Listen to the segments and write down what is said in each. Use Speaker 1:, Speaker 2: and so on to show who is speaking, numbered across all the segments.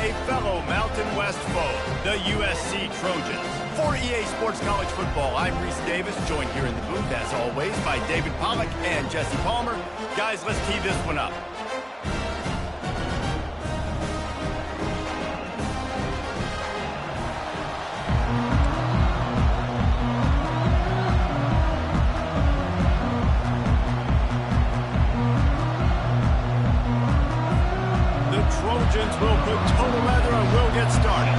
Speaker 1: a fellow Mountain West foe, the USC Trojans. For EA Sports College Football, I'm Reese Davis, joined here in the booth, as always, by David Pollack and Jesse Palmer. Guys, let's tee this one up. Trojans will put total leather and we'll get started.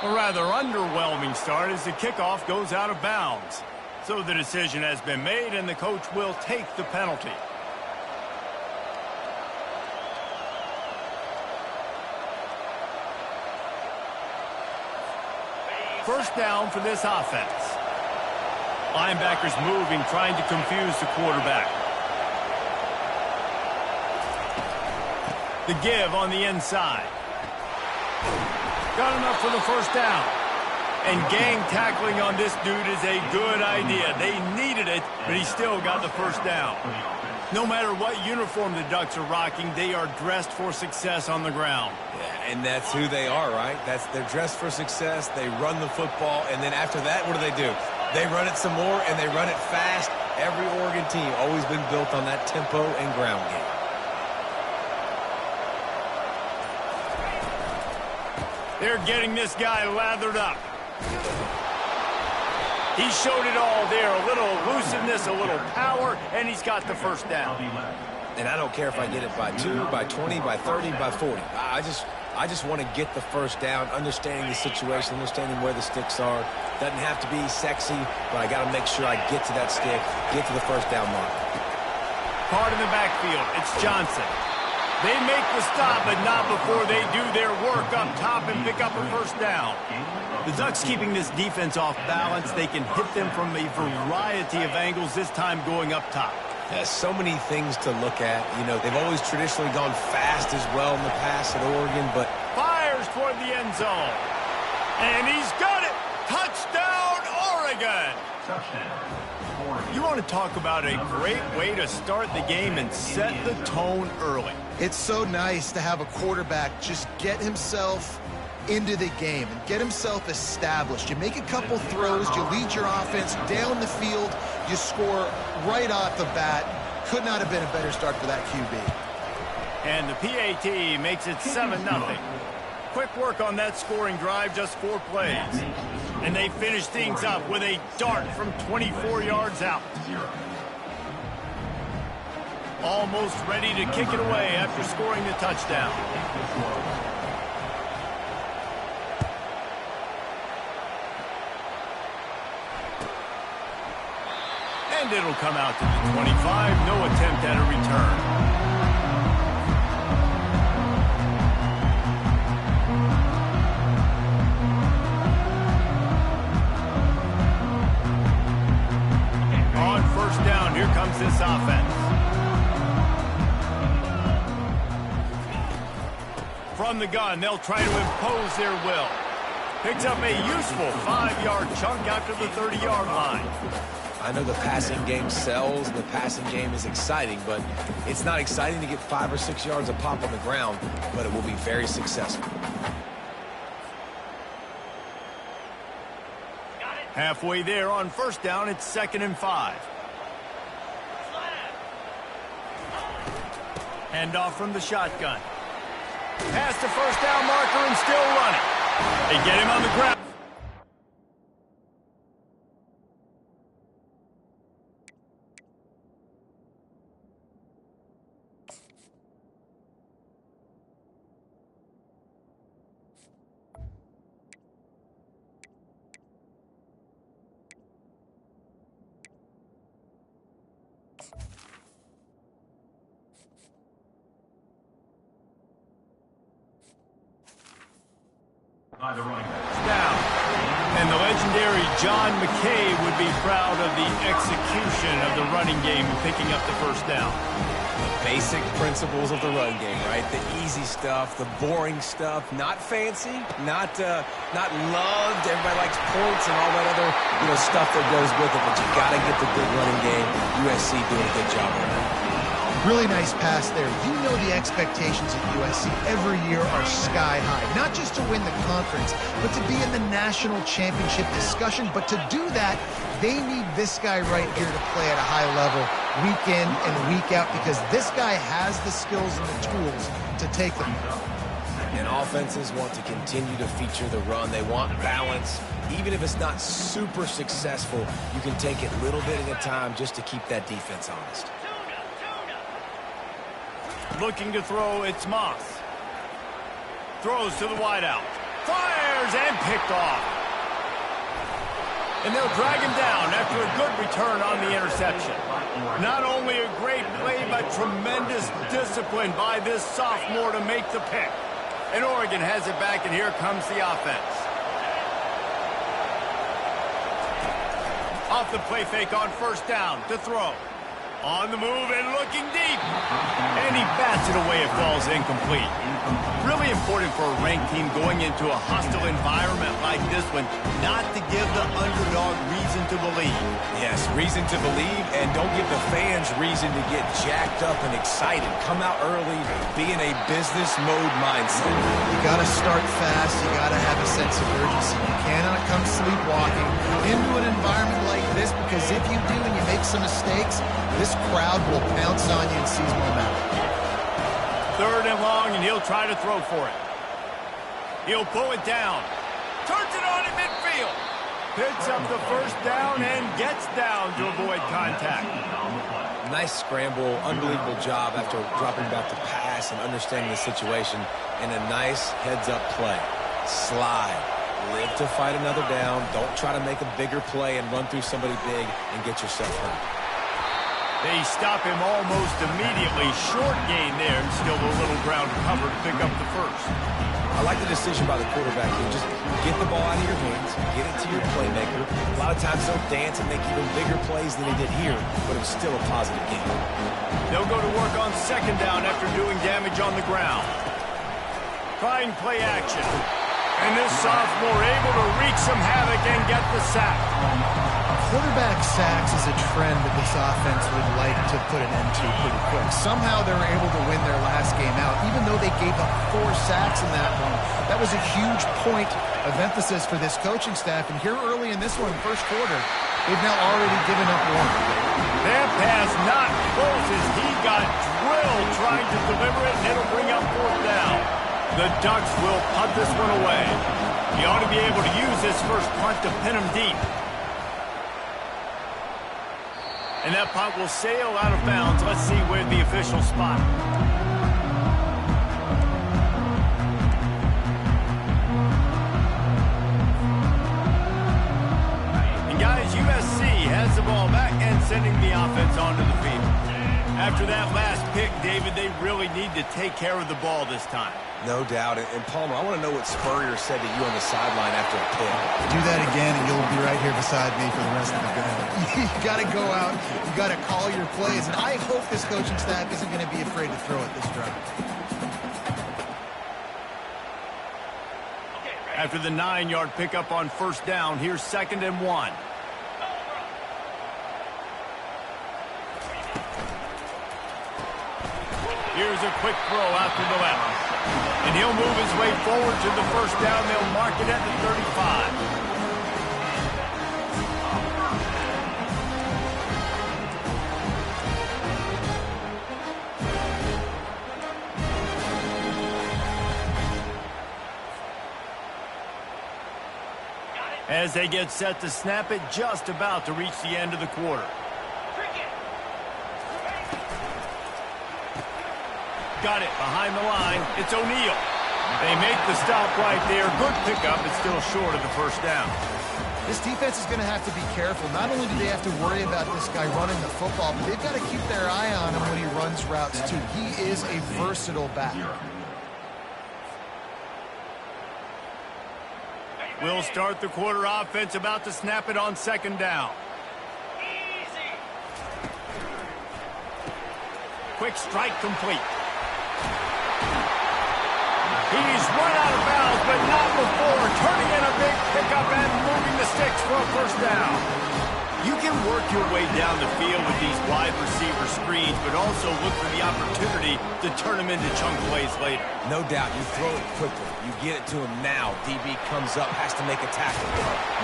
Speaker 1: A rather underwhelming start as the kickoff goes out of bounds. So the decision has been made and the coach will take the penalty. First down for this offense. Linebackers moving, trying to confuse the quarterback. The give on the inside. Got enough for the first down. And gang tackling on this dude is a good idea. They needed it, but he still got the first down. No matter what uniform the Ducks are rocking, they are dressed for success on the ground.
Speaker 2: Yeah, and that's who they are, right? They're dressed for success. They run the football, and then after that, what do? They run it some more, and they run it fast. Every Oregon team always been built on that tempo and ground game.
Speaker 1: They're getting this guy lathered up. He showed it all there, a little elusiveness, a little power, and he's got the first down.
Speaker 2: And I don't care if I get it by 2, by 20, by 30, by 40. I just want to get the first down, understanding the situation, understanding where the sticks are. Doesn't have to be sexy, but I got to make sure I get to that stick, get to the first down mark.
Speaker 1: Part in the backfield, it's Johnson. They make the stop, but not before they do their work up top and pick up a first down. The Ducks keeping this defense off balance. They can hit them from a variety of angles, this time going up top.
Speaker 2: Yeah, so many things to look at. You know, they've always traditionally gone fast as well in the past at Oregon, but...
Speaker 1: Fires toward the end zone. And he's got it! Touchdown, Oregon! You want to talk about a great way to start the game and set the tone early.
Speaker 3: It's so nice to have a quarterback just get himself into the game and get himself established. You make a couple throws, you lead your offense down the field, you score right off the bat. Could not have been a better start for that QB.
Speaker 1: And the PAT makes it 7-0. Quick work on that scoring drive, just 4 plays. And they finish things up with a dart from 24 yards out. Almost ready to kick it away after scoring the touchdown. And it'll come out to the 25. No attempt at a return. On first down, here comes this offense. From the gun, they'll try to impose their will. Picks up a useful 5-yard chunk after the 30-yard line.
Speaker 2: I know the passing game sells, and the passing game is exciting, but it's not exciting to get 5 or 6 yards of pop on the ground, but it will be very successful.
Speaker 1: Halfway there on first down, it's 2nd and 5. Handoff from the shotgun. Past the first down marker and still running. They get him on the ground. Down. And the legendary John McKay would be proud of the execution of the running game, picking up the first down.
Speaker 2: basic principles of the run game, right? The easy stuff, the boring stuff, not fancy, not loved. Everybody likes points and all that other, stuff that goes with it, but you got to get the good running game. USC doing a good job on that.
Speaker 3: Really nice pass there. You know the expectations at USC every year are sky high. Not just to win the conference, but to be in the national championship discussion. But to do that, they need this guy right here to play at a high level week in and week out, because this guy has the skills and the tools to take them there.
Speaker 2: And offenses want to continue to feature the run. They want balance. Even if it's not super successful, you can take it little bit at a time just to keep that defense honest.
Speaker 1: Looking to throw, it's Moss. Throws to the wideout. Fires and picked off. And they'll drag him down after a good return on the interception. Not only a great play, but tremendous discipline by this sophomore to make the pick. And Oregon has it back, and here comes the offense. Off the play fake on first down to throw. On the move and looking deep. And he bats it away. It falls incomplete. Really important for a ranked team going into a hostile environment like this one not to give the underdog reason to believe.
Speaker 2: Yes, reason to believe, and don't give the fans reason to get jacked up and excited. Come out early, be in a business mode mindset.
Speaker 3: You got to start fast. You got to have a sense of urgency. You cannot come sleepwalking into an environment like this, because if you do and you make some mistakes, this crowd will pounce on you and seize momentum.
Speaker 1: Third and long, and he'll try to throw for it. He'll pull it down. Turns it on in midfield. Picks up the first down and gets down to avoid contact.
Speaker 2: Nice scramble, unbelievable job after dropping back to pass and understanding the situation, and a nice heads-up play. Slide. Live to fight another down. Don't try to make a bigger play and run through somebody big and get yourself hurt.
Speaker 1: They stop him almost immediately. Short gain there, and still a little ground to cover to pick up the first.
Speaker 2: I like the decision by the quarterback here. Just get the ball out of your hands, get it to your playmaker. A lot of times they'll dance and make even bigger plays than he did here, but it was still a positive game.
Speaker 1: They'll go to work on second down after doing damage on the ground. Trying play action. And this sophomore able to wreak some havoc and get the sack.
Speaker 3: Quarterback sacks is a trend that this offense would like to put an end to pretty quick. Somehow they were able to win their last game out, even though they gave up 4 sacks in that one. That was a huge point of emphasis for this coaching staff. And here early in this one, first quarter, they've now already given up 1.
Speaker 1: That pass not close as he got drilled trying to deliver it, and it'll bring up fourth down. The Ducks will punt this one away. He ought to be able to use this first punt to pin him deep. And that punt will sail out of bounds. Let's see where the officials spot it. And guys, USC has the ball back and sending the offense onto the field. After that last pick, David, they really need to take care of the ball this time.
Speaker 2: No doubt. And Palmer, I want to know what Spurrier said to you on the sideline after a pick.
Speaker 3: Do that again, and you'll be right here beside me for the rest of the game. You got to go out. You got to call your plays. And I hope this coaching staff isn't going to be afraid to throw it this drive.
Speaker 1: After the 9-yard pickup on first down, here's 2nd and 1. Here's a quick throw out to the left. And he'll move his way forward to the first down. They'll mark it at the 35. As they get set to snap it, just about to reach the end of the quarter. Got it behind the line. It's O'Neal. They make the stop right there. Good pickup, but still short of the first down.
Speaker 3: This defense is going to have to be careful. Not only do they have to worry about this guy running the football, but they've got to keep their eye on him when he runs routes too. He is a versatile back.
Speaker 1: We'll start the quarter. Offense about to snap it on second down. quick strike complete. He's run out of bounds, but not before turning in a big pickup and moving the sticks for a first down. You can work your way down the field with these wide receiver screens, but also look for the opportunity to turn them into chunk plays later.
Speaker 2: No doubt, you throw it quickly. You get it to him now. DB comes up, has to make a tackle.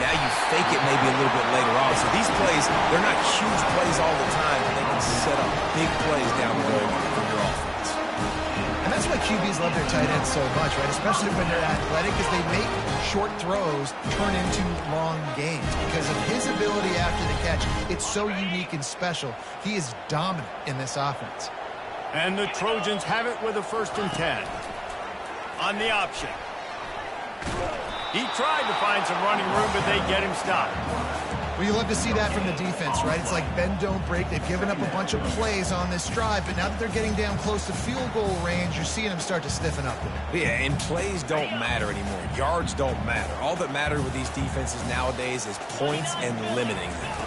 Speaker 2: Now you fake it maybe a little bit later on. So these plays, they're not huge plays all the time, but they can set up big plays down the road for your offense.
Speaker 3: And that's why QBs love their tight ends so much, right? Especially when they're athletic, because they make short throws turn into long gains. Because of his ability after the catch, it's so unique and special. He is dominant in this offense.
Speaker 1: And the Trojans have it with a 1st and 10. On the option. He tried to find some running room, but they get him stopped.
Speaker 3: Well, you love to see that from the defense, right? It's like bend, don't break. They've given up a bunch of plays on this drive, but now that they're getting down close to field goal range, you're seeing them start to stiffen up there.
Speaker 2: Yeah, and plays don't matter anymore. Yards don't matter. All that matters with these defenses nowadays is points and limiting them.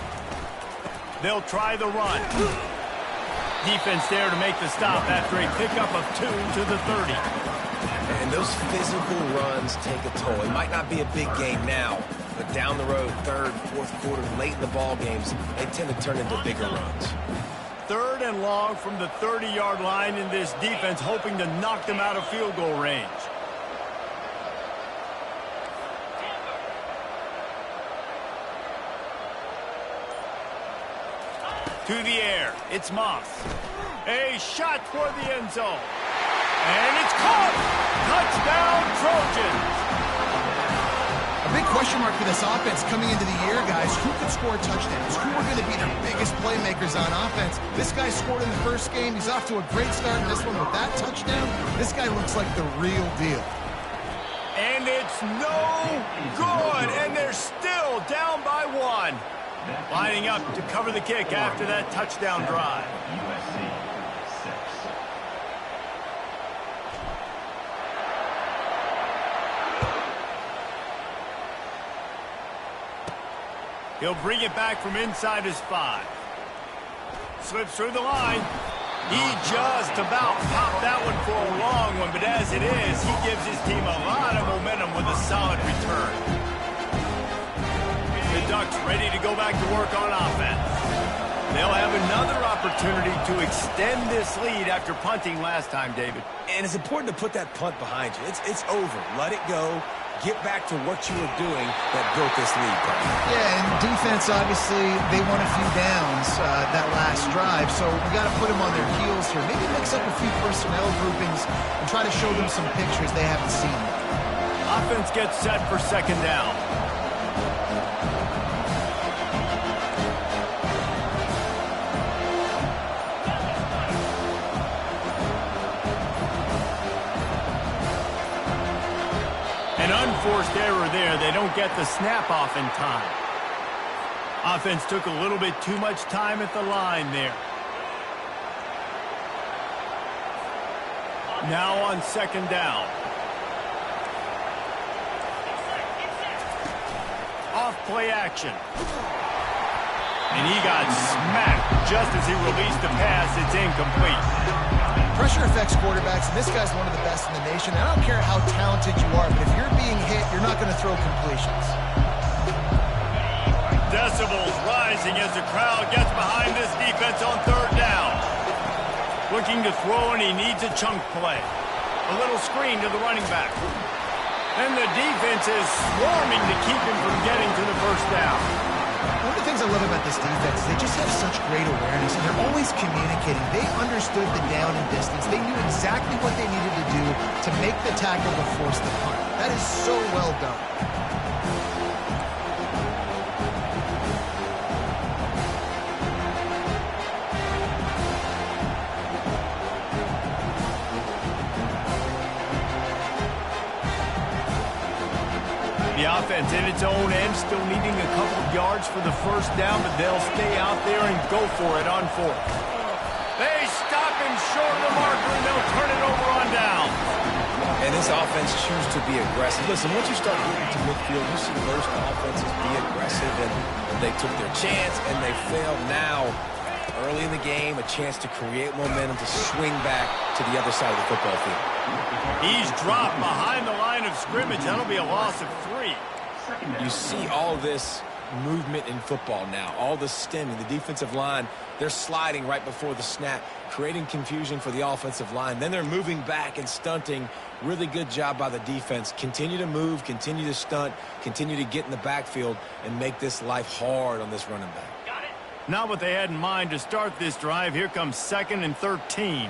Speaker 1: They'll try the run. Defense there to make the stop after a pickup of 2 to the 30.
Speaker 2: And those physical runs take a toll. It might not be a big game now, but down the road, 3rd, 4th quarter, late in the ball games, they tend to turn into bigger runs.
Speaker 1: 3rd and long from the 30-yard line, in this defense hoping to knock them out of field goal range. To the air, it's Moss. A shot toward the end zone. And it's caught! Touchdown, Trojans!
Speaker 3: A big question mark for this offense coming into the year, guys. Who could score touchdowns? Who are going to be their biggest playmakers on offense? This guy scored in the first game. He's off to a great start in this one with that touchdown. This guy looks like the real deal.
Speaker 1: And it's no good, and they're still down by 1. Lining up to cover the kick after that touchdown drive. He'll bring it back from inside his 5. Slips through the line. He just about popped that one for a long one, but as it is, he gives his team a lot of momentum with a solid return. The Ducks ready to go back to work on offense. They'll have another opportunity to extend this lead after punting last time, David.
Speaker 2: And it's important to put that punt behind you. It's over. Let it go. Get back to what you were doing that built this lead.
Speaker 3: Yeah, and defense, obviously, they won a few downs that last drive, so we got to put them on their heels here. Maybe mix up a few personnel groupings and try to show them some pictures they haven't seen.
Speaker 1: Offense gets set for 2nd down. An unforced error there. They don't get the snap off in time. Offense took a little bit too much time at the line there. Now on 2nd down. Off play action. And he got smacked just as he released the pass. It's incomplete.
Speaker 3: Pressure affects quarterbacks, and this guy's one of the best in the nation. I don't care how talented you are, but if you're being hit, you're not going to throw completions.
Speaker 1: Decibels rising as the crowd gets behind this defense on 3rd down. Looking to throw, and he needs a chunk play. A little screen to the running back. And the defense is swarming to keep him from getting to the 1st down.
Speaker 3: One of the things I love about this defense is they just have such great awareness, and they're always communicating. They understood the down and distance. They knew exactly what they needed to do to make the tackle to force the punt. That is so well done.
Speaker 1: The offense in its own end, still needing a couple of yards for the 1st down, but they'll stay out there and go for it on 4th. They stop him short of the marker, and they'll turn it over on down.
Speaker 2: And this offense chooses to be aggressive. Listen, once you start getting to midfield, you see most offenses be aggressive, and they took their chance, and they failed now. early in the game, a chance to create momentum to swing back to the other side of the football field.
Speaker 1: He's dropped behind the line of scrimmage. That'll be a loss of 3.
Speaker 2: You see all this movement in football now, all the stemming, the defensive line, they're sliding right before the snap, creating confusion for the offensive line. Then they're moving back and stunting. Really good job by the defense. Continue to move, continue to stunt, continue to get in the backfield and make this life hard on this running back.
Speaker 1: Not what they had in mind to start this drive. Here comes 2nd and 13.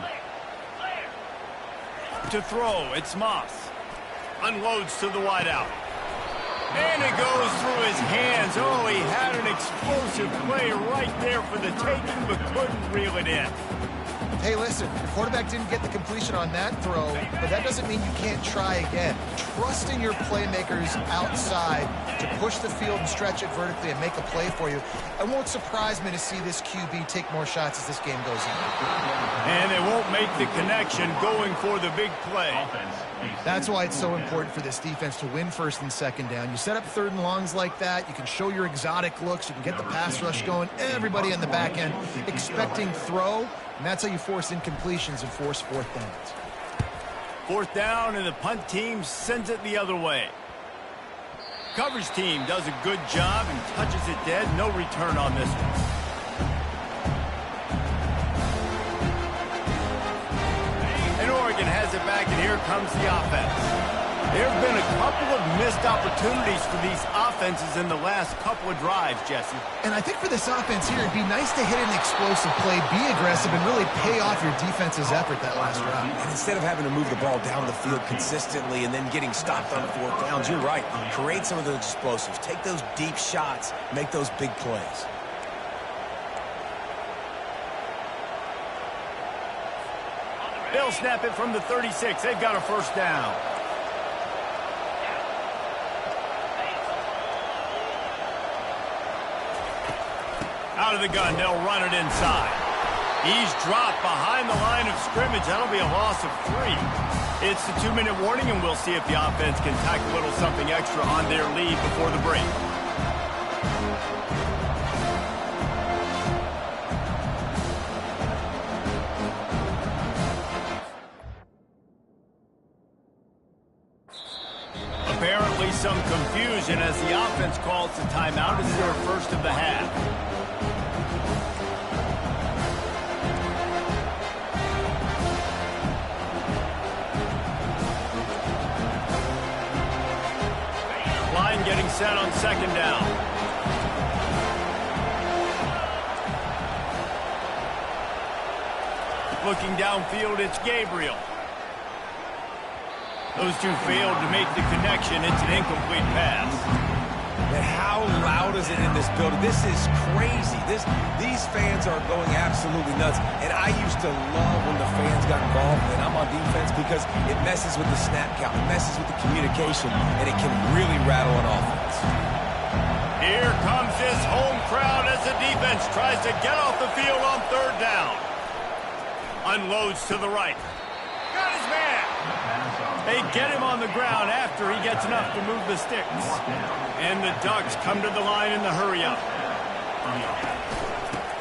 Speaker 1: To throw, it's Moss. Unloads to the wideout. And it goes through his hands. Oh, he had an explosive play right there for the taking, but couldn't reel it in.
Speaker 3: Hey, listen, the quarterback didn't get the completion on that throw, but that doesn't mean you can't try again. Trust in your playmakers outside to push the field and stretch it vertically and make a play for you. It won't surprise me to see this QB take more shots as this game goes on.
Speaker 1: And they won't make the connection going for the big play.
Speaker 3: That's why it's so important for this defense to win 1st and 2nd down. You set up 3rd and longs like that, you can show your exotic looks, you can get the pass rush going, everybody on the back end expecting throw, and that's how you force incompletions and force 4th downs.
Speaker 1: 4th down, and the punt team sends it the other way. Coverage team does a good job and touches it dead. No return on this one. And Oregon has it back, and here comes the offense. There have been a couple of missed opportunities for these offenses in the last couple of drives, Jesse.
Speaker 3: And I think for this offense here, it'd be nice to hit an explosive play, be aggressive, and really pay off your defense's effort that last drive.
Speaker 2: And instead of having to move the ball down the field consistently and then getting stopped on 4th downs, you're right. Create some of those explosives. Take those deep shots. Make those big plays.
Speaker 1: They'll snap it from the 36. They've got a 1st down. Out of the gun, they'll run it inside. He's dropped behind the line of scrimmage. That'll be a loss of 3. It's the 2-minute warning, and we'll see if the offense can tack a little something extra on their lead before the break. Apparently some confusion as the offense calls the timeout. It's their 1st of the half. Line getting set on 2nd down. Looking downfield, it's Gabriel. Those two failed to make the connection. It's an incomplete pass.
Speaker 2: And how loud is it in this building? This is crazy. These fans are going absolutely nuts. And I used to love when the fans got involved, and I'm on defense, because it messes with the snap count. It messes with the communication, and it can really rattle an offense.
Speaker 1: Here comes this home crowd as the defense tries to get off the field on 3rd down. Unloads to the right. Got his man. They get him on the ground after he gets enough to move the sticks. And the Ducks come to the line in the hurry-up.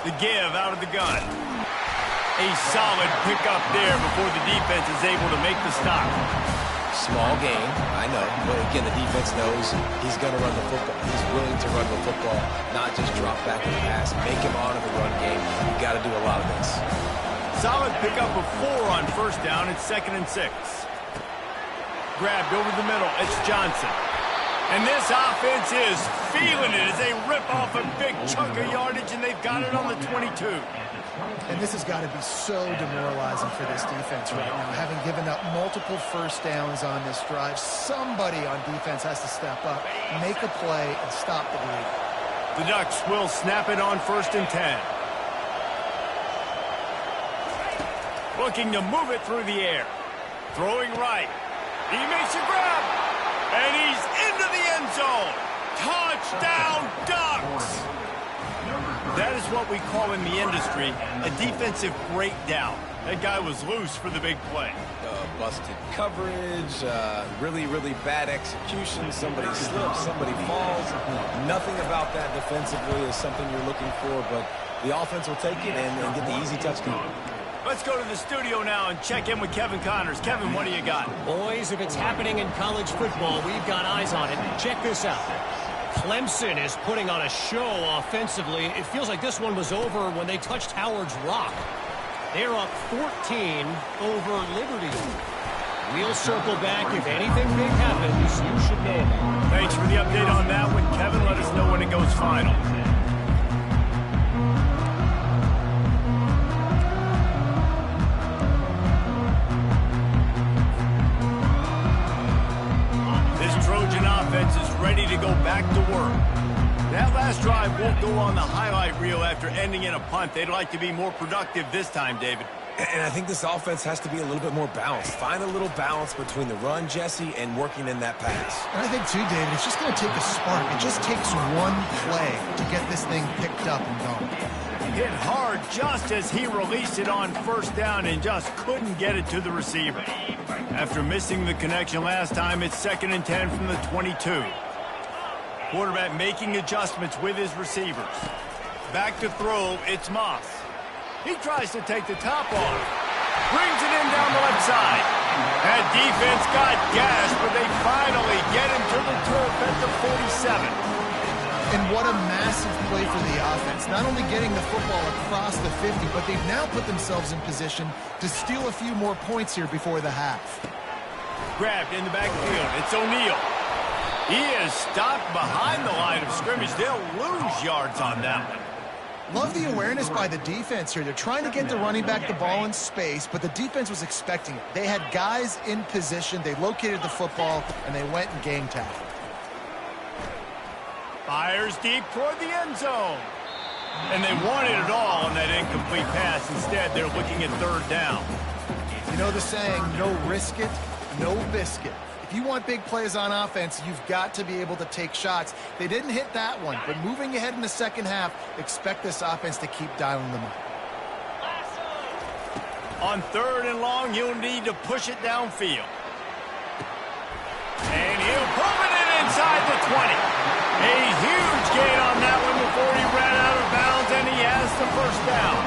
Speaker 1: The give out of the gun. A solid pickup there before the defense is able to make the stop.
Speaker 2: Small game, I know. But again, the defense knows he's going to run the football. He's willing to run the football, not just drop back and pass. Make him honor the run game. You've got to do a lot of this.
Speaker 1: Solid pickup of 4 on 1st down. It's 2nd and 6. Grabbed over the middle. It's Johnson. And this offense is feeling it as they rip off a big chunk of yardage, and they've got it on the 22.
Speaker 3: And this has got to be so demoralizing for this defense right now. Having given up multiple 1st downs on this drive, somebody on defense has to step up, make a play, and stop the bleed.
Speaker 1: The Ducks will snap it on 1st and 10. Looking to move it through the air. Throwing right. He makes a grab. And he's into the end zone. Touchdown, Ducks! That is what we call in the industry a defensive breakdown. That guy was loose for the big play.
Speaker 2: Busted coverage, really, really bad execution. Somebody slips, somebody falls. Nothing about that defensively is something you're looking for, but the offense will take it and get the easy touchdown.
Speaker 1: Let's go to the studio now and check in with Kevin Connors. Kevin, what do you got?
Speaker 4: Boys, if it's happening in college football, we've got eyes on it. Check this out. Clemson is putting on a show offensively. It feels like this one was over when they touched Howard's Rock. They're up 14 over Liberty. We'll circle back. If anything big happens, you should know about it.
Speaker 1: Thanks for the update on that one, Kevin. Let us know when it goes final. This Trojan offense is ready to go back to work. That last drive won't go on the highlight reel after ending in a punt. They'd like to be more productive this time, David.
Speaker 2: And I think this offense has to be a little bit more balanced. Find a little balance between the run, Jesse, and working in that pass.
Speaker 3: And I think, too, David, it's just going to take a spark. It just takes one play to get this thing picked up and going.
Speaker 1: Hit hard just as he released it on first down and just couldn't get it to the receiver. After missing the connection last time, it's 2nd and 10 from the 22. Quarterback making adjustments with his receivers. Back to throw, it's Moss. He tries to take the top off. Brings it in down the left side. That defense got gashed, but they finally get him to the turf at the 47.
Speaker 3: And what a massive play for the offense. Not only getting the football across the 50, but they've now put themselves in position to steal a few more points here before the half.
Speaker 1: Grabbed in the backfield. It's O'Neal. He is stopped behind the line of scrimmage. They'll lose yards on that one.
Speaker 3: Love the awareness by the defense here. They're trying to get the running back the ball in space, but the defense was expecting it. They had guys in position. They located the football, and they went and game tackled.
Speaker 1: Fires deep toward the end zone. And they wanted it all on that incomplete pass. Instead, they're looking at 3rd down.
Speaker 3: You know the saying, no risk it, no biscuit. If you want big plays on offense, you've got to be able to take shots. They didn't hit that one, but moving ahead in the second half, expect this offense to keep dialing them up.
Speaker 1: On 3rd and long, you'll need to push it downfield. And he'll pull it in inside the 20. A huge gain on that one before he ran out of bounds, and he has the 1st down.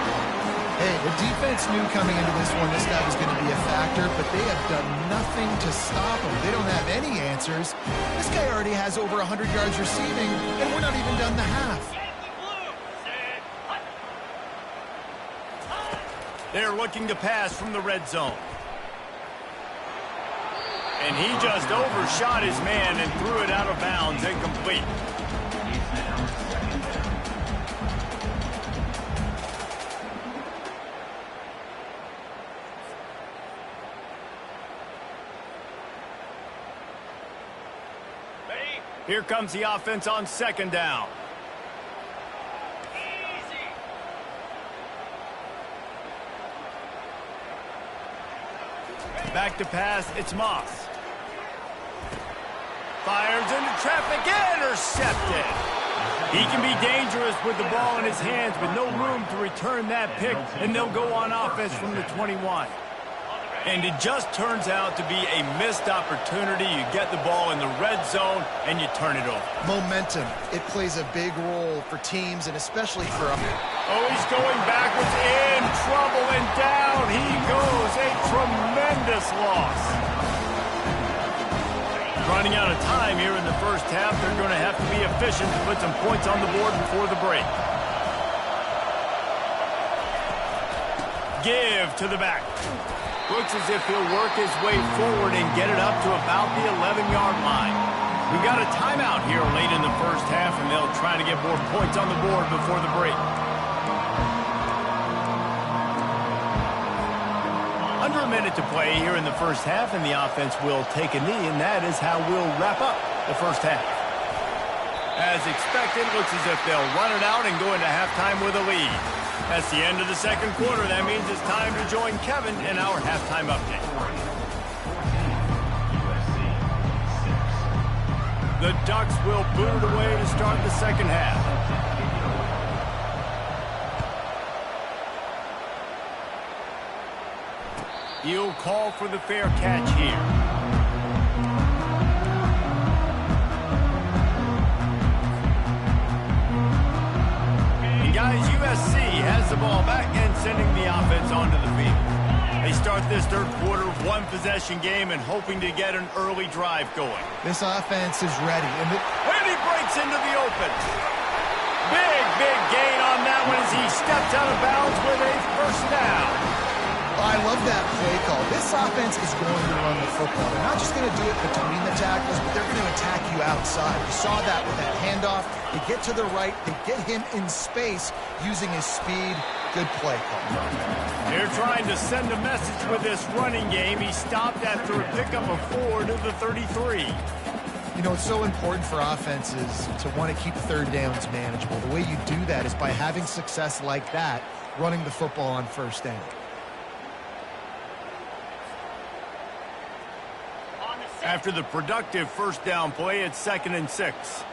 Speaker 3: Hey, the defense knew coming into this one this guy was going to be a factor, but they have done nothing to stop him. They don't have any answers. This guy already has over 100 yards receiving, and we're not even done the half.
Speaker 1: They're looking to pass from the red zone. And he just overshot his man and threw it out of bounds, incomplete. Here comes the offense on 2nd down. Back to pass, it's Moss. Fires into traffic, intercepted. He can be dangerous with the ball in his hands, but no room to return that pick, and they'll go on offense from the 21. And it just turns out to be a missed opportunity. You get the ball in the red zone, and you turn it over.
Speaker 3: Momentum. It plays a big role for teams, and especially for them.
Speaker 1: Oh, he's going backwards, in trouble, and down he goes. A tremendous loss. Running out of time here in the 1st half. They're going to have to be efficient to put some points on the board before the break. Give to the back. Looks as if he'll work his way forward and get it up to about the 11-yard line. We've got a timeout here late in the 1st half, and they'll try to get more points on the board before the break. Under a minute to play here in the 1st half, and the offense will take a knee, and that is how we'll wrap up the 1st half. As expected, looks as if they'll run it out and go into halftime with a lead. That's the end of the 2nd quarter. That means it's time to join Kevin in our halftime update. The Ducks will boot it away to start the 2nd half. He'll call for the fair catch here. guys, USC has the ball back and sending the offense onto the field. They start this third quarter, one-possession game, and hoping to get an early drive going.
Speaker 3: This offense is ready.
Speaker 1: And he breaks into the open. Big gain on that one as he steps out of bounds with a first down.
Speaker 3: I love that play call. This offense is going to run the football. They're not just going to do it between the tackles, but they're going to attack you outside. You saw that with that handoff. They get to the right. They get him in space using his speed. Good play call.
Speaker 1: They're trying to send a message with this running game. He stopped after a pickup of 4 to the 33.
Speaker 3: You know, it's so important for offenses to want to keep third downs manageable. The way you do that is by having success like that, running the football on first down.
Speaker 1: After the productive first down play, it's 2nd and 6.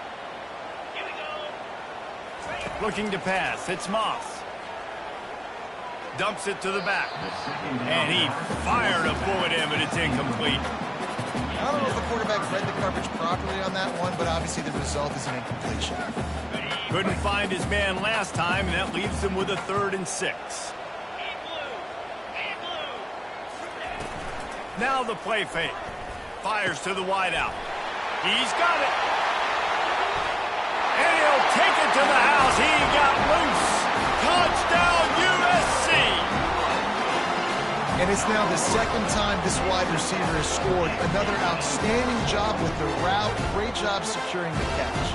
Speaker 1: Looking to pass. It's Moss. Dumps it to the back. And he fired a bullet in, but it's incomplete.
Speaker 3: I don't know if the quarterback read the coverage properly on that one, but obviously the result is an incompletion.
Speaker 1: Couldn't find his man last time, and that leaves him with a 3rd and 6. Now the play fake. Fires to the wideout. He's got it. And he'll take it to the house. He got loose. Touchdown, USC.
Speaker 3: And it's now the second time this wide receiver has scored. Another outstanding job with the route. Great job securing the catch.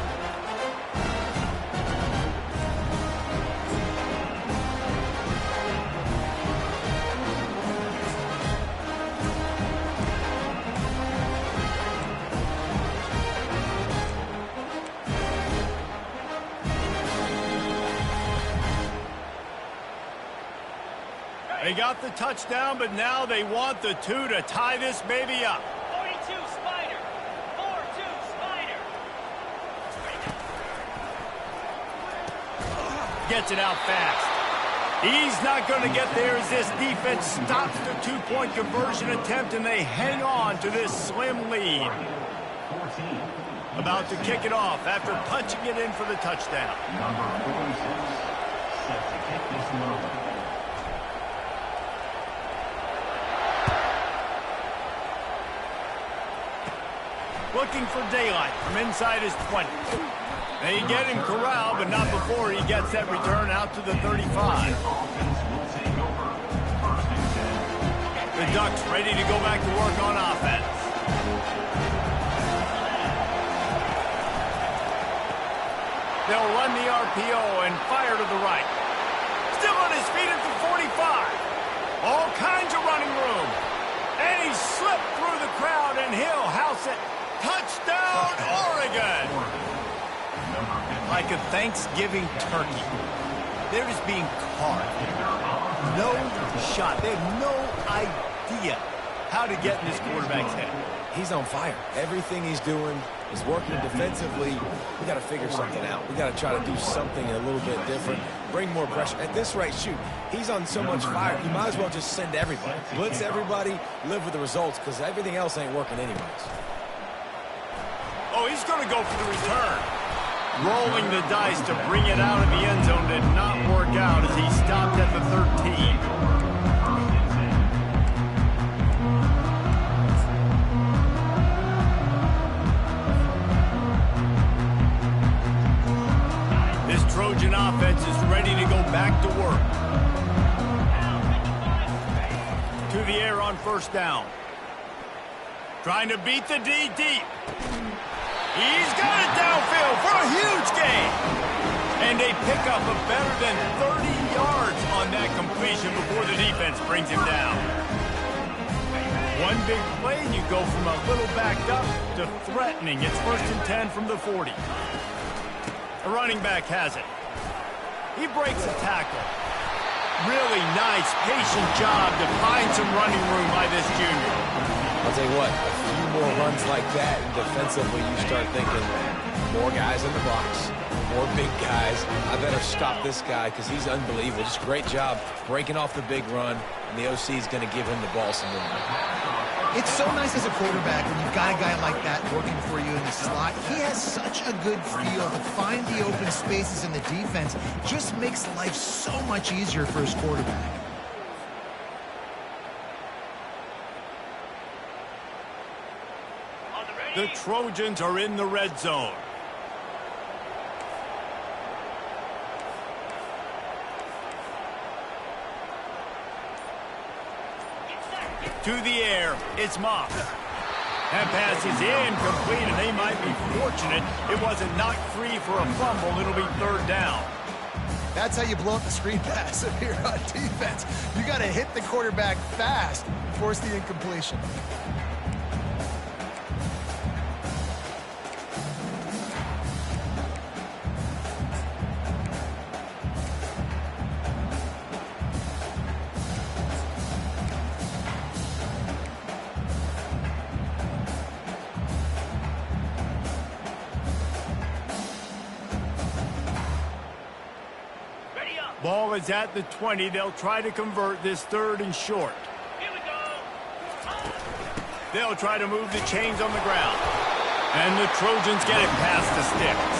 Speaker 1: They got the touchdown, but now they want the 2 to tie this baby up.
Speaker 5: 42 Spider. 4-2 Spider.
Speaker 1: Gets it out fast. He's not going to get there as this defense stops the two-point conversion attempt, and they hang on to this slim lead. About to kick it off after punching it in for the touchdown.
Speaker 6: Number 46 set to kick this one over.
Speaker 1: Looking for daylight from inside his 20. They get him corralled, but not before he gets that return out to the 35. The Ducks ready to go back to work on offense. They'll run the RPO and fire to the right. Still on his feet at the 45. All kinds of running room. And he slipped through the crowd, and he'll house it. Touchdown, Oregon! Like a Thanksgiving turkey. They're just being carved. No shot. They have no idea how to get in this quarterback's head.
Speaker 2: He's on fire. Everything he's doing is working defensively. We got to figure something out. We got to try to do something a little bit different. Bring more pressure. At this rate, shoot, he's on so much fire. You might as well just send everybody. Blitz everybody, live with the results, because everything else ain't working anyways.
Speaker 1: Oh, he's going to go for the return. Rolling the dice to bring it out of the end zone did not work out as he stopped at the 13. This Trojan offense is ready to go back to work. To the air on first down. Trying to beat the D deep. He's got it downfield for a huge gain. And they pick up a better than 30 yards on that completion before the defense brings him down. One big play, and you go from a little backed up to threatening. It's 1st and 10 from the 40. The running back has it. He breaks a tackle. Really nice, patient job to find some running room by this junior.
Speaker 2: I'll tell you what, a few more runs like that, and defensively you start thinking, more guys in the box, more big guys. I better stop this guy because he's unbelievable. Just great job breaking off the big run, and the OC is going to give him the ball some more.
Speaker 3: It's so nice as a quarterback when you've got a guy like that working for you in the slot. He has such a good feel to find the open spaces in the defense. Just makes life so much easier for his quarterback.
Speaker 1: The Trojans are in the red zone. To the air, it's Moss. That pass is incomplete, and they might be fortunate it wasn't knocked free for a fumble. It'll be third down.
Speaker 3: That's how you blow up the screen pass if you're on defense. You got to hit the quarterback fast and force the incompletion.
Speaker 1: Ball is at the 20. They'll try to convert this third and short.
Speaker 5: Here we go.
Speaker 1: They'll try to move the chains on the ground. And the Trojans get it past the sticks.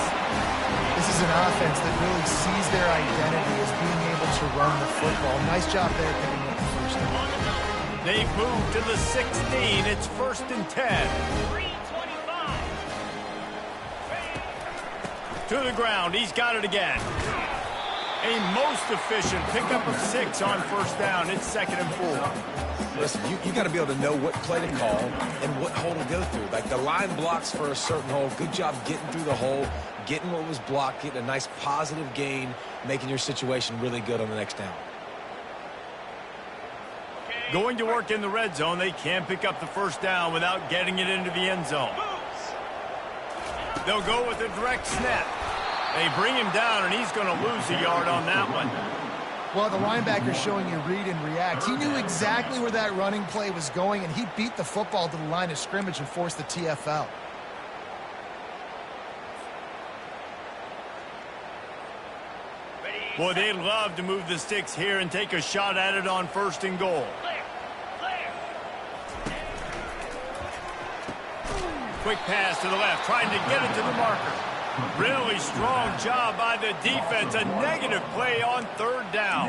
Speaker 3: This is an offense that really sees their identity as being able to run the football. Nice job there picking up the first down.
Speaker 1: They move to the 16. It's 1st and 10.
Speaker 5: 3:25.
Speaker 1: To the ground. He's got it again. A most efficient pickup of 6 on first down. It's 2nd and 4.
Speaker 2: Listen, you got to be able to know what play to call and what hole to go through. Like the line blocks for a certain hole. Good job getting through the hole, getting what was blocked, getting a nice positive gain, making your situation really good on the next down.
Speaker 1: Going to work in the red zone. They can't pick up the first down without getting it into the end zone. They'll go with a direct snap. They bring him down, and he's going to lose a yard on that one.
Speaker 3: Well, the linebacker's showing you read and react. He knew exactly where that running play was going, and he beat the football to the line of scrimmage and forced the TFL.
Speaker 1: Boy, they'd love to move the sticks here and take a shot at it on 1st and goal. Quick pass to the left, trying to get it to the marker. Really strong job by the defense. A negative play on 3rd down.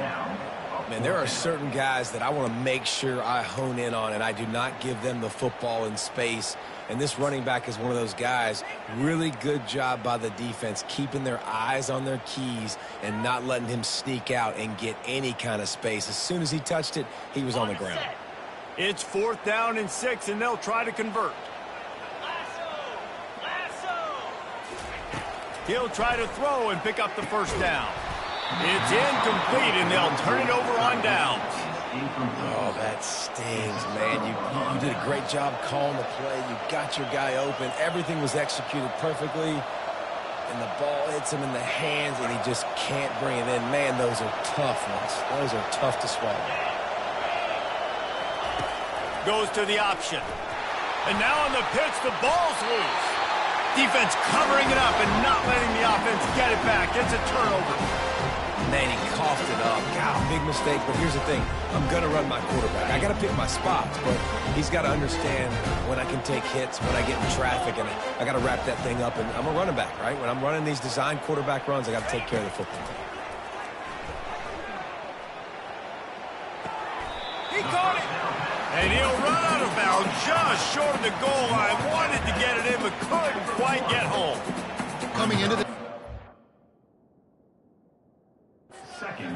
Speaker 2: Man, there are certain guys that I want to make sure I hone in on, and I do not give them the football in space. And this running back is one of those guys. Really good job by the defense, keeping their eyes on their keys and not letting him sneak out and get any kind of space. As soon as he touched it, he was on the ground.
Speaker 1: It's 4th down and 6, and they'll try to convert. He'll try to throw and pick up the first down. It's incomplete, and they'll turn it over on downs.
Speaker 2: Oh, that stings, man. You did a great job calling the play. You got your guy open. Everything was executed perfectly, and the ball hits him in the hands, and he just can't bring it in. Man, those are tough ones. Those are tough to swallow.
Speaker 1: Goes to the option. And now on the pitch, the ball's loose. Defense covering it up and not letting the offense get it back. It's a turnover.
Speaker 2: Man, he coughed it up. God, big mistake. But here's the thing. I'm going to run my quarterback. I got to pick my spots, but he's got to understand when I can take hits, when I get in traffic, and I got to wrap that thing up. And I'm a running back, right? When I'm running these design quarterback runs, I got to take care of the football.
Speaker 1: He caught it. And he'll run out of bounds just short of the goal line. Wanted to get it in, but couldn't quite get home.
Speaker 3: Coming into the...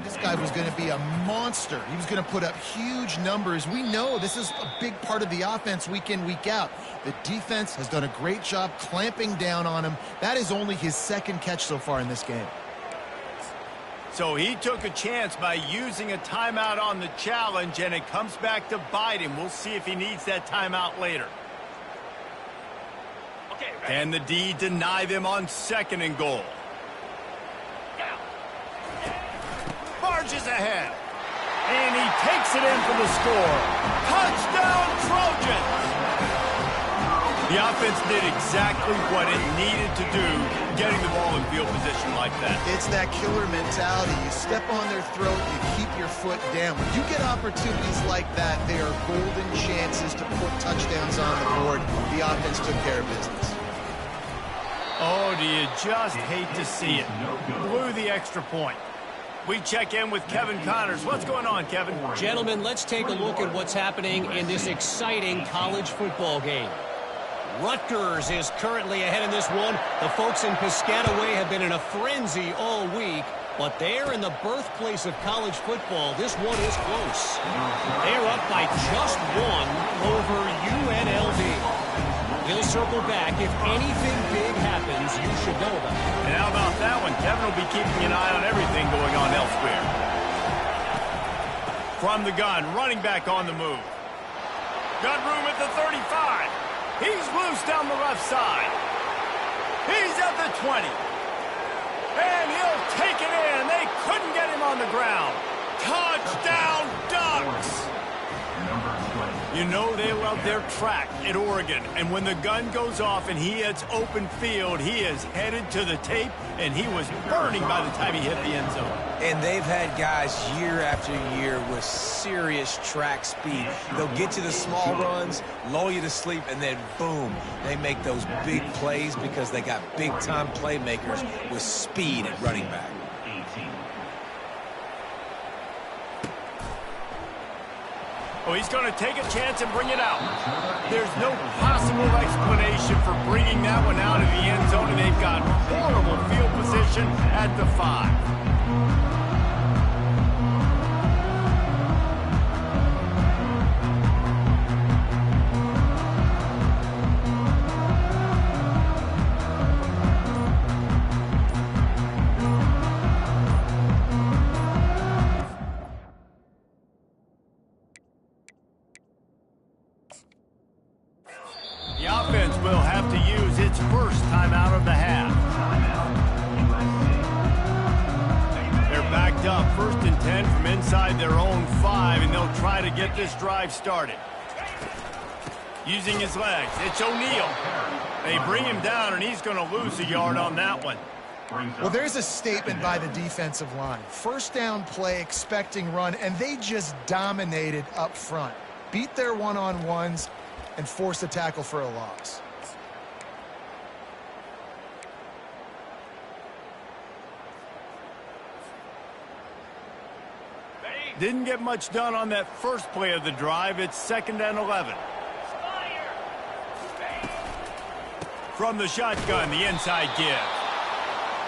Speaker 3: This guy was going to be a monster. He was going to put up huge numbers. We know this is a big part of the offense week in, week out. The defense has done a great job clamping down on him. That is only his 2nd catch so far in this game.
Speaker 1: So he took a chance by using a timeout on the challenge, and it comes back to bite him. We'll see if he needs that timeout later.
Speaker 5: Okay, ready?
Speaker 1: Can the D deny them on 2nd and goal? Barges ahead. And he takes it in for the score. Touchdown, Trojans! The offense did exactly what it needed to do, getting the ball in field position like that.
Speaker 3: It's that killer mentality. You step on their throat, you keep your foot down. When you get opportunities like that, they are golden chances to put touchdowns on the board. The offense took care of business.
Speaker 1: Oh, do you just hate to see it? Blew the extra point. We check in with Kevin Connors. What's going on, Kevin?
Speaker 4: Gentlemen, let's take a look at what's happening in this exciting college football game. Rutgers is currently ahead in this one. The folks in Piscataway have been in a frenzy all week, but they're in the birthplace of college football. This one is close. They're up by just one over UNLV. He'll circle back. If anything big happens, you should know about it.
Speaker 1: And how about that one? Kevin will be keeping an eye on everything going on elsewhere. From the gun, running back on the move. Got room at the 35. He's loose down the left side. He's at the 20. And he'll take it in. They couldn't get him on the ground. Touchdown, Ducks! You know they love their track at Oregon. And when the gun goes off and he hits open field, he is headed to the tape, and he was burning by the time he hit the end zone.
Speaker 2: And they've had guys year after year with serious track speed. They'll get you the small runs, lull you to sleep, and then boom, they make those big plays because they got big-time playmakers with speed at running back.
Speaker 1: Oh, he's going to take a chance and bring it out. There's no possible explanation for bringing that one out of the end zone, and they've got horrible field position at the 5. The offense will have to use its first timeout of the half. They're backed up, 1st and 10 from inside their own 5, and they'll try to get this drive started. Using his legs, it's O'Neal. They bring him down, and he's going to lose a yard on that one.
Speaker 3: Well, there's a statement by the defensive line. First down play, expecting run, and they just dominated up front. Beat their one-on-ones and force a tackle for a loss.
Speaker 1: Didn't get much done on that first play of the drive. It's 2nd and 11. From the shotgun, the inside give.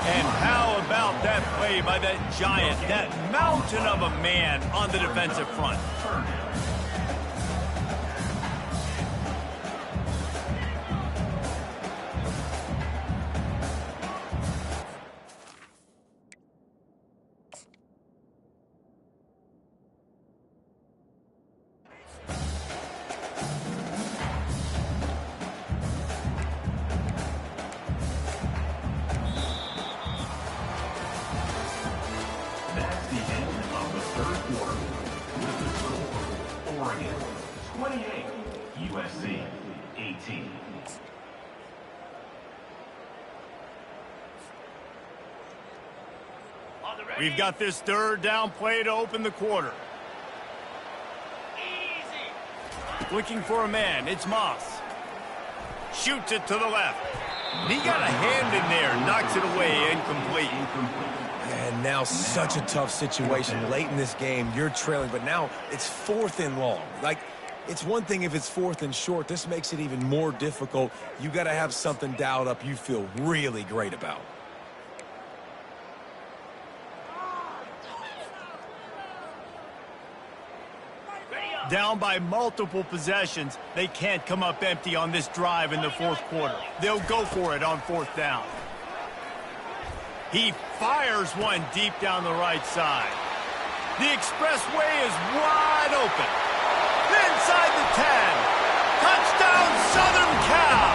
Speaker 1: And how about that play by that giant, that mountain of a man on the defensive front?
Speaker 6: That's the end of the 3rd quarter. With the score, Oregon 28, USC 18.
Speaker 1: We've got this 3rd down play to open the quarter. Looking for a man, it's Moss. Shoots it to the left. He got a hand in there, knocks it away, incomplete.
Speaker 2: And now such a tough situation late in this game. You're trailing, but now it's 4th and long. Like, it's one thing if it's 4th and short. This makes it even more difficult. You got to have something dialed up you feel really great about.
Speaker 1: Down by multiple possessions, they can't come up empty on this drive in the 4th quarter. They'll go for it on 4th down. He fires one deep down the right side. The expressway is wide open. Inside the 10. Touchdown, Southern Cal.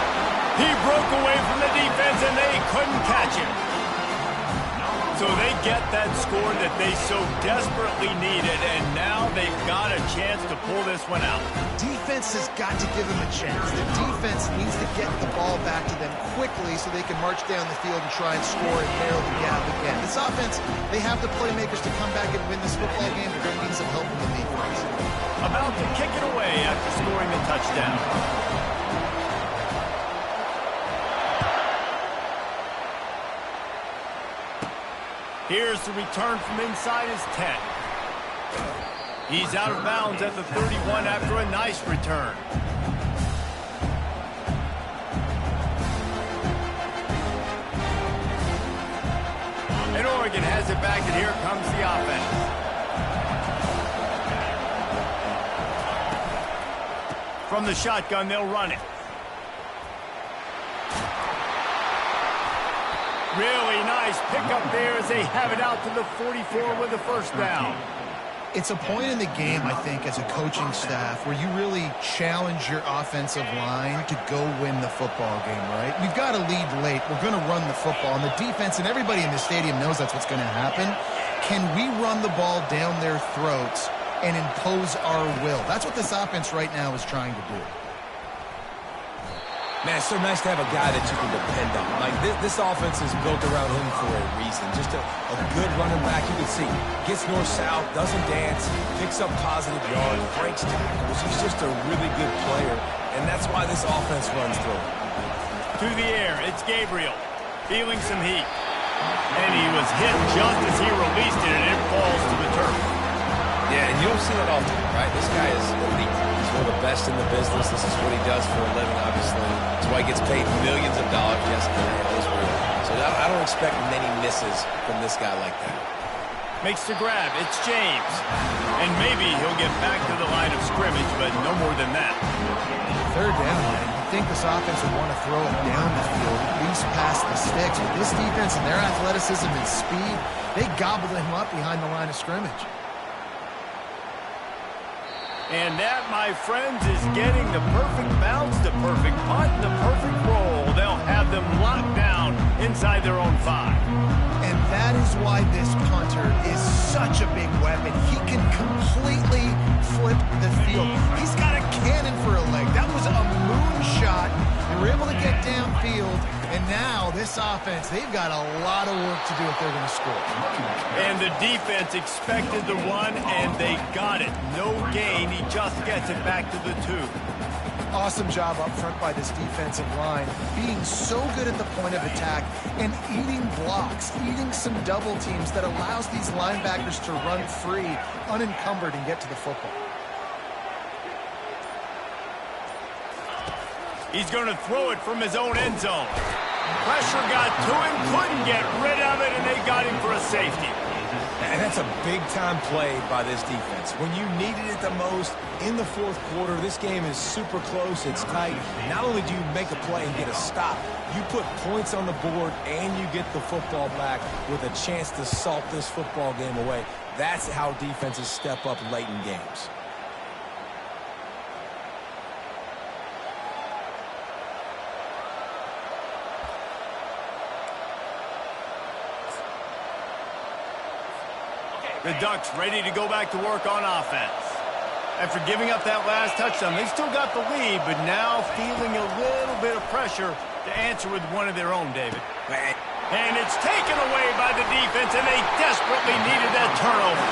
Speaker 1: He broke away from the defense, and they couldn't catch him. So they get that score that they so desperately needed, and now they've got a chance to pull this one out.
Speaker 3: Defense has got to give them a chance. The defense needs to get the ball back to them quickly so they can march down the field and try and score and narrow the gap again. This offense, they have the playmakers to come back and win this football game, but they're going to need some help from the defense.
Speaker 1: About to kick it away after scoring a touchdown. Here's the return from inside his 10. He's out of bounds at the 31 after a nice return. And Oregon has it back, and here comes the offense. From the shotgun, they'll run it. Really nice pickup there as they have it out to the 44 with the first down.
Speaker 3: It's a point in the game, I think, as a coaching staff where you really challenge your offensive line to go win the football game, right? We've got to lead late. We're going to run the football. And the defense and everybody in the stadium knows that's what's going to happen. Can we run the ball down their throats and impose our will? That's what this offense right now is trying to do.
Speaker 2: Man, it's so nice to have a guy that you can depend on. Like, this offense is built around him for a reason. Just a good running back. You can see, gets north-south, doesn't dance, picks up positive yards, breaks tackles. He's just a really good player, and that's why this offense runs through him.
Speaker 1: To the air, it's Gabriel, feeling some heat. And he was hit just as he released it, and it falls to the turf.
Speaker 2: Yeah, and you don't see that often, right? This guy is elite. He's one of the best in the business. This is what he does for a living, obviously. That's why he gets paid millions of dollars. Yes, that is real. So I don't expect many misses from this guy like that.
Speaker 1: Makes the grab. It's James. And maybe he'll get back to the line of scrimmage, but no more than that.
Speaker 3: Third down, man. You think this offense would want to throw it down the field, at least past the sticks. With this defense and their athleticism and speed, they gobbled him up behind the line of scrimmage.
Speaker 1: And that, my friends, is getting the perfect bounce, the perfect punt, the perfect roll. They'll have them locked down inside their own 5.
Speaker 3: And that is why this punter is such a big weapon. He can completely flip the field. He's got a cannon for a leg. That was a moonshot. They were able to get downfield, and now this offense, they've got a lot of work to do if they're going to score.
Speaker 1: And the defense expected the run, and they got it. No gain. He just gets it back to the 2.
Speaker 3: Awesome job up front by this defensive line, being so good at the point of attack and eating blocks, eating some double teams that allows these linebackers to run free, unencumbered, and get to the football.
Speaker 1: He's going to throw it from his own end zone. Pressure got to him, couldn't get rid of it, and they got him for a safety.
Speaker 2: And that's a big-time play by this defense. When you needed it the most in the fourth quarter, this game is super close, it's tight. Not only do you make a play and get a stop, you put points on the board and you get the football back with a chance to salt this football game away. That's how defenses step up late in games.
Speaker 1: The Ducks ready to go back to work on offense. After giving up that last touchdown, they still got the lead, but now feeling a little bit of pressure to answer with one of their own, David. And it's taken away by the defense, and they desperately needed that turnover.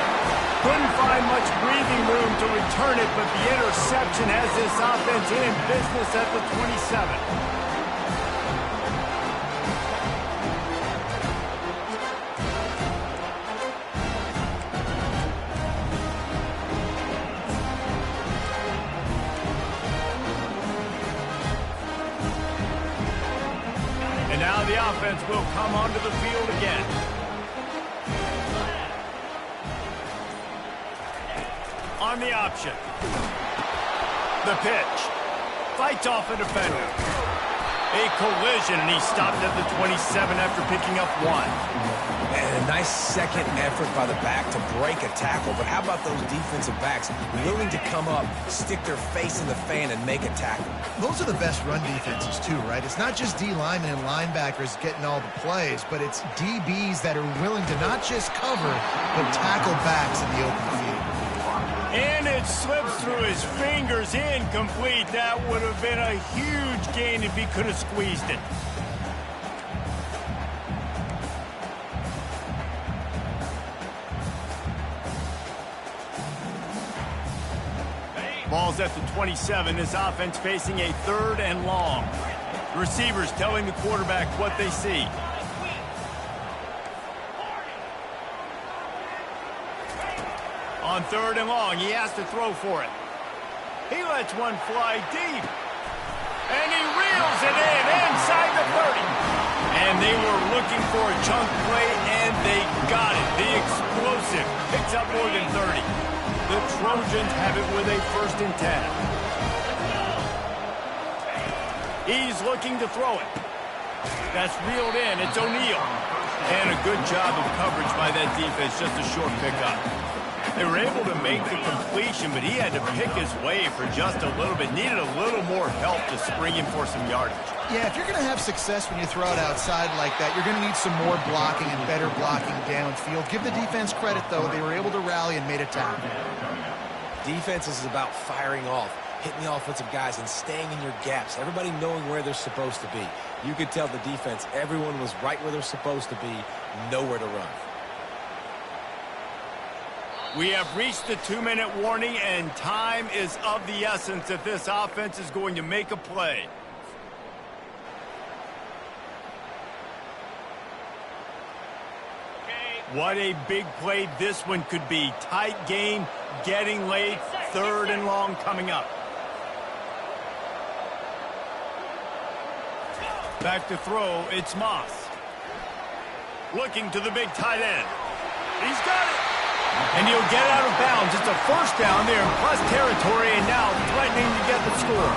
Speaker 1: Couldn't find much breathing room to return it, but the interception has this offense in business at the 27. And now the offense will come onto the field again. On the option. The pitch. Fights off a defender. A collision, and he stopped at the 27 after picking up 1.
Speaker 2: And a nice second effort by the back to break a tackle. But how about those defensive backs willing to come up, stick their face in the fan, and make a tackle?
Speaker 3: Those are the best run defenses too, right? It's not just D linemen and linebackers getting all the plays, but it's DBs that are willing to not just cover, but tackle backs in the open field.
Speaker 1: And it slips through his fingers, incomplete. That would have been a huge gain if he could have squeezed it. Ball's at the 27. This offense facing a 3rd and long. The receivers telling the quarterback what they see. On 3rd and long, he has to throw for it. He lets one fly deep. And he reels it in inside the 30. And they were looking for a chunk play, and they got it. The explosive picks up more than 30. The Trojans have it with a 1st and 10. He's looking to throw it. That's reeled in. It's O'Neal. And a good job of coverage by that defense. Just a short pickup. They were able to make the completion, but he had to pick his way for just a little bit. Needed a little more help to spring him for some yardage.
Speaker 3: Yeah, if you're going to have success when you throw it outside like that, you're going to need some more blocking and better blocking downfield. Give the defense credit, though. They were able to rally and made a tackle.
Speaker 2: Defense is about firing off, hitting the offensive guys, and staying in your gaps. Everybody knowing where they're supposed to be. You could tell the defense, everyone was right where they're supposed to be, nowhere to run.
Speaker 1: We have reached the 2-minute warning, and time is of the essence if this offense is going to make a play. What a big play this one could be. Tight game, getting late, 3rd and long coming up. Back to throw, it's Moss. Looking to the big tight end. He's got it. And he'll get out of bounds. It's a 1st down there in plus territory, and now threatening to get the score.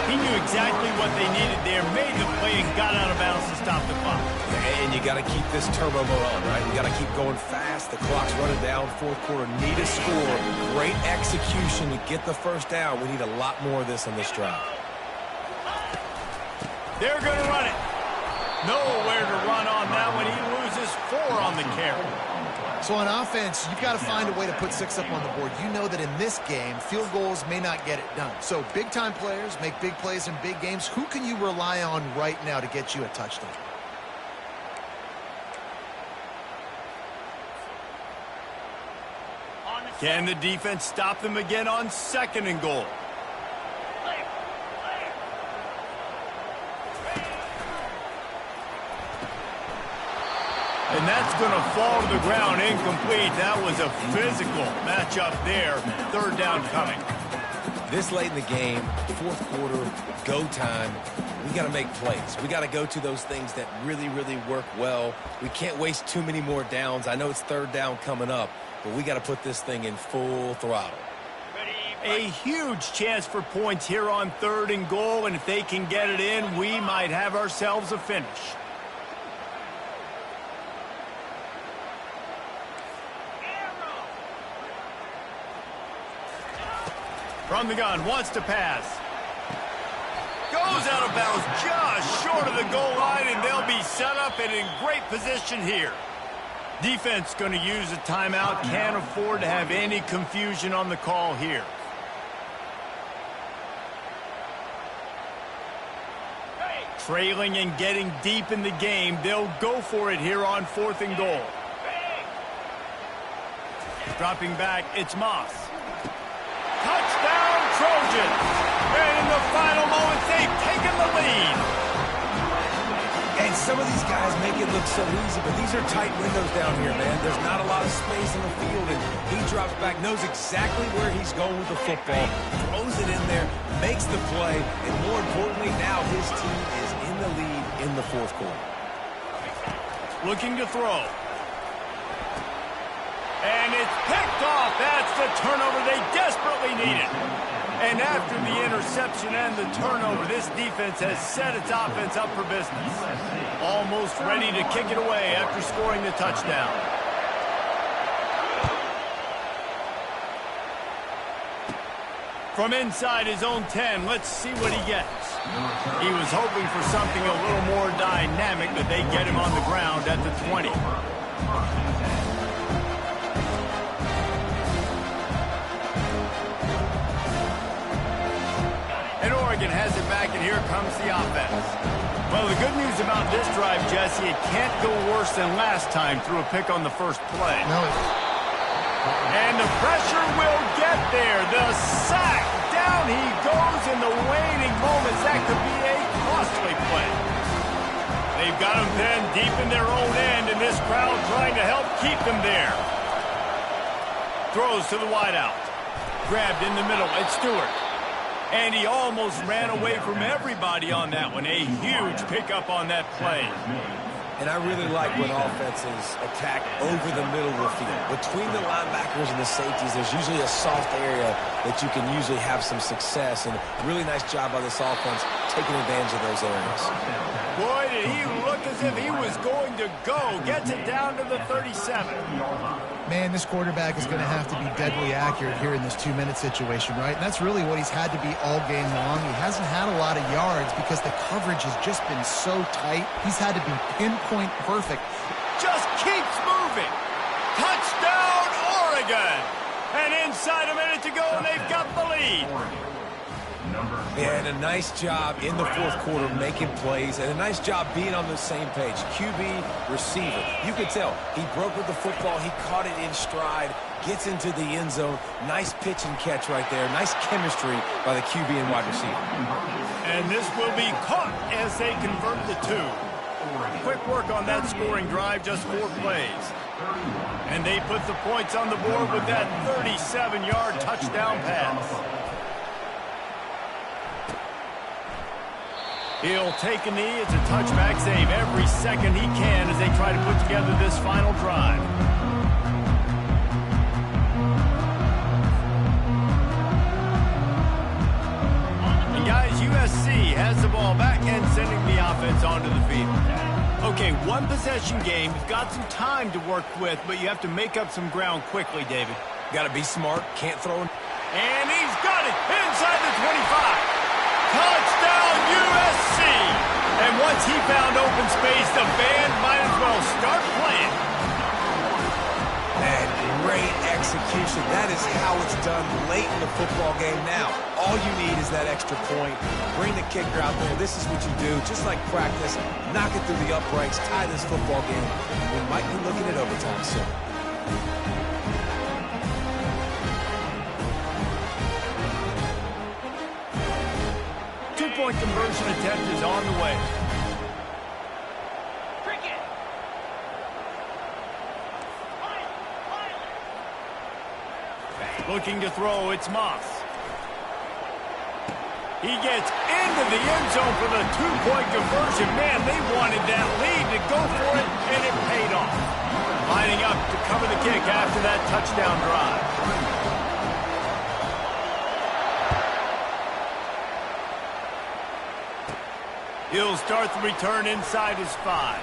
Speaker 1: He knew exactly what they needed there, made the play, and got out of bounds to stop the clock.
Speaker 2: And you got to keep this turbo mode on, right? You got to keep going fast. The clock's running down. 4th quarter, need a score. Great execution to get the 1st down. We need a lot more of this on this drive.
Speaker 1: They're going to run it. Nowhere to run on that one. He loses 4 on the carry.
Speaker 3: So on offense, you've got to find a way to put 6 up on the board. You know that in this game, field goals may not get it done. So big-time players make big plays in big games. Who can you rely on right now to get you a touchdown?
Speaker 1: Can the defense stop them again on 2nd and goal? And that's going to fall to the ground incomplete. That was a physical matchup there. 3rd down coming.
Speaker 2: This late in the game, 4th quarter, go time, we got to make plays. We got to go to those things that really, really work well. We can't waste too many more downs. I know it's 3rd down coming up, but we got to put this thing in full throttle.
Speaker 1: A huge chance for points here on 3rd and goal, and if they can get it in, we might have ourselves a finish. From the gun, wants to pass. Goes out of bounds just short of the goal line, and they'll be set up and in great position here. Defense going to use a timeout. Can't afford to have any confusion on the call here. Trailing and getting deep in the game. They'll go for it here on 4th and goal. Dropping back, it's Moss. Touchdown, Trojans! And in the final moments, they've taken the lead.
Speaker 2: And some of these guys make it look so easy, but these are tight windows down here, man. There's not a lot of space in the field, and he drops back, knows exactly where he's going with the football, throws it in there, makes the play, and more importantly, now his team is in the lead in the 4th quarter.
Speaker 1: Looking to throw. And it's picked off. That's the turnover they desperately needed. And after the interception and the turnover, this defense has set its offense up for business. Almost ready to kick it away after scoring the touchdown. From inside his own 10, let's see what he gets. He was hoping for something a little more dynamic, but they get him on the ground at the 20. And Oregon has it back, and here comes the offense. Well, the good news about this drive, Jesse, it can't go worse than last time through a pick on the first play.
Speaker 3: No.
Speaker 1: And the pressure will get there. The sack. Down he goes in the waning moments. That could be a costly play. They've got him then deep in their own end, and this crowd trying to help keep them there. Throws to the wideout. Grabbed in the middle. It's Stewart. And he almost ran away from everybody on that one. A huge pickup on that play.
Speaker 2: And I really like when offenses attack over the middle of the field. Between the linebackers and the safeties, there's usually a soft area that you can usually have some success. And really nice job by this offense taking advantage of those areas.
Speaker 1: Boy, did he look as if he was going to go. Gets it down to the 37.
Speaker 3: Man, this quarterback is going to have to be deadly accurate here in this 2-minute situation, right? And that's really what he's had to be all game long. He hasn't had a lot of yards because the coverage has just been so tight. He's had to be pinpoint perfect.
Speaker 1: Just keeps moving. Touchdown, Oregon. And inside a minute to go, and they've got the lead.
Speaker 2: And a nice job in the fourth quarter making plays, and a nice job being on the same page. QB, receiver. You could tell he broke with the football. He caught it in stride, gets into the end zone. Nice pitch and catch right there. Nice chemistry by the QB and wide receiver.
Speaker 1: And this will be caught as they convert the 2. Quick work on that scoring drive, just 4 plays. And they put the points on the board with that 37-yard touchdown pass. He'll take a knee. It's a touchback save every second he can as they try to put together this final drive. And guys, USC has the ball back and sending the offense onto the field. Okay, 1 possession game. You've got some time to work with, but you have to make up some ground quickly, David.
Speaker 2: Got to be smart. Can't throw.
Speaker 1: And he's got it inside the 25. Touchdown, USC! And once he found open space, the band might as well start playing.
Speaker 2: And great execution. That is how it's done late in the football game. Now, all you need is that extra point. Bring the kicker out there. This is what you do. Just like practice, knock it through the uprights, tie this football game. We might be looking at overtime soon.
Speaker 1: Two-point conversion attempt is on the way.
Speaker 5: Cricket.
Speaker 1: Looking to throw, it's Moss. He gets into the end zone for the 2-point conversion. Man, they wanted that lead to go for it, and it paid off. Lining up to cover the kick after that touchdown drive. He'll start the return inside his 5.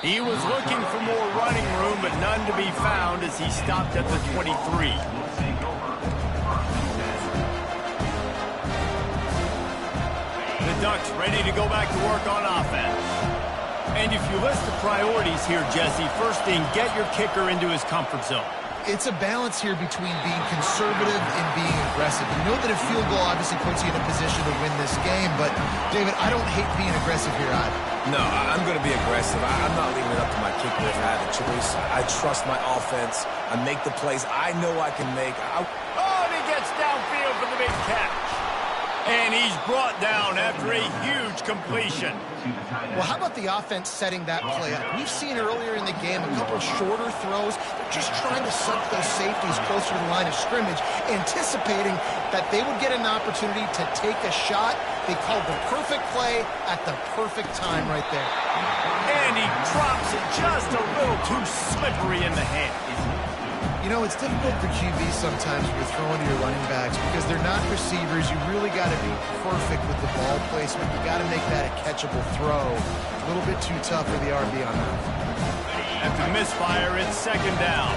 Speaker 1: He was looking for more running room, but none to be found as he stopped at the 23. The Ducks ready to go back to work on offense. And if you list the priorities here, Jesse, first thing, get your kicker into his comfort zone.
Speaker 3: It's a balance here between being conservative and being aggressive. You know that a field goal obviously puts you in a position to win this game, but, David, I don't hate being aggressive here either.
Speaker 2: No, I'm going to be aggressive. I'm not leaving it up to my kicker if I have a choice. I trust my offense. I make the plays I know I can make.
Speaker 1: Oh, and he gets downfield for the big catch. And he's brought down after a huge completion.
Speaker 3: Well, how about the offense setting that play up? We've seen earlier in the game a couple of shorter throws. They're just trying to suck those safeties closer to the line of scrimmage, anticipating that they would get an opportunity to take a shot. They called the perfect play at the perfect time right there.
Speaker 1: And he drops it just a little too slippery in the hand.
Speaker 3: You know, it's difficult for QBs sometimes when you're throwing to your running backs because they're not receivers. You really got to be perfect with the ball placement. You got to make that a catchable throw. A little bit too tough for the RB on that.
Speaker 1: After the misfire, it's second down.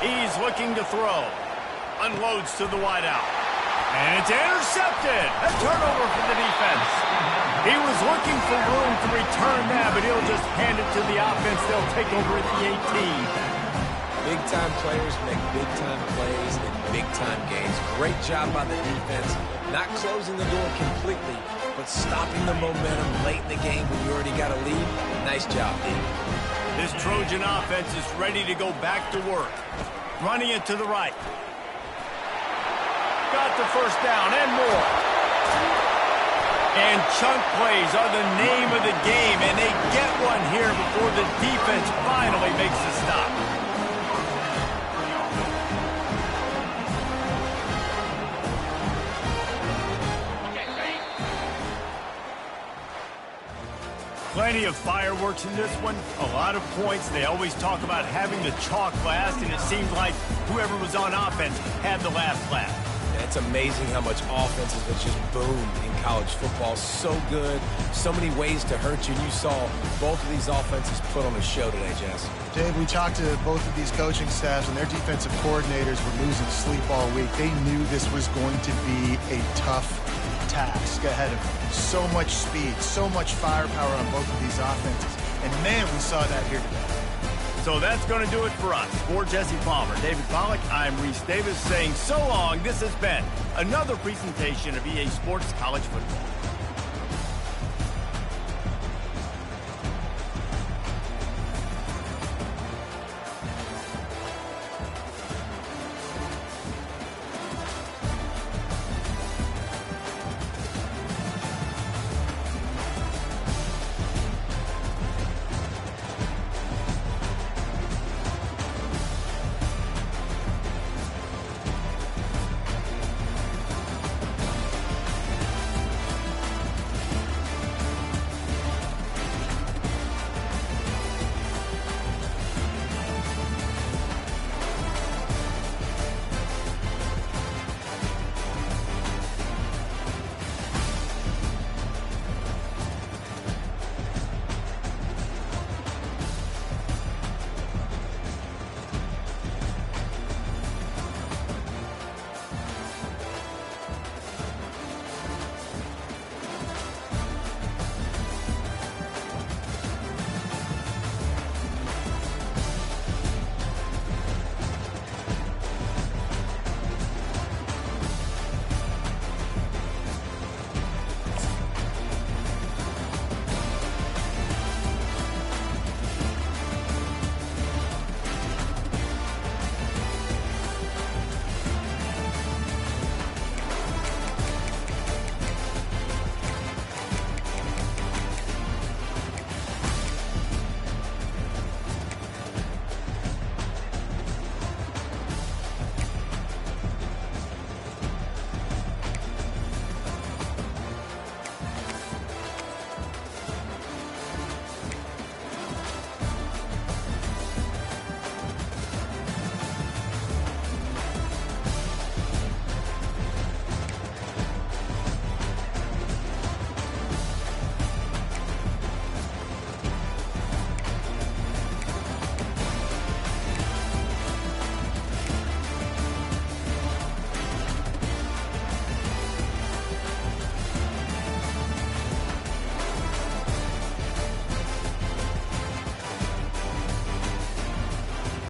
Speaker 1: He's looking to throw. Unloads to the wideout. And it's intercepted. A turnover for the defense. He was looking for room to return that, but he'll just hand it to the offense. They'll take over at the 18.
Speaker 2: Big-time players make big-time plays in big-time games. Great job by the defense. Not closing the door completely, but stopping the momentum late in the game when you already got a lead. Nice job, D.
Speaker 1: This Trojan offense is ready to go back to work. Running it to the right. Got the first down and more. And chunk plays are the name of the game, and they get one here before the defense finally makes the stop. Plenty of fireworks in this one, a lot of points. They always talk about having the chalk last, and it seems like whoever was on offense had the last laugh.
Speaker 2: It's amazing how much offenses have just boomed in college football. So good, so many ways to hurt you. And you saw both of these offenses put on a show today, Jess.
Speaker 3: Dave, we talked to both of these coaching staffs, and their defensive coordinators were losing sleep all week. They knew this was going to be a tough task ahead of them. So much speed, so much firepower on both of these offenses. And, man, we saw that here today.
Speaker 1: So that's going to do it for us. For Jesse Palmer, David Pollack, I'm Reese Davis saying so long. This has been another presentation of EA Sports College Football.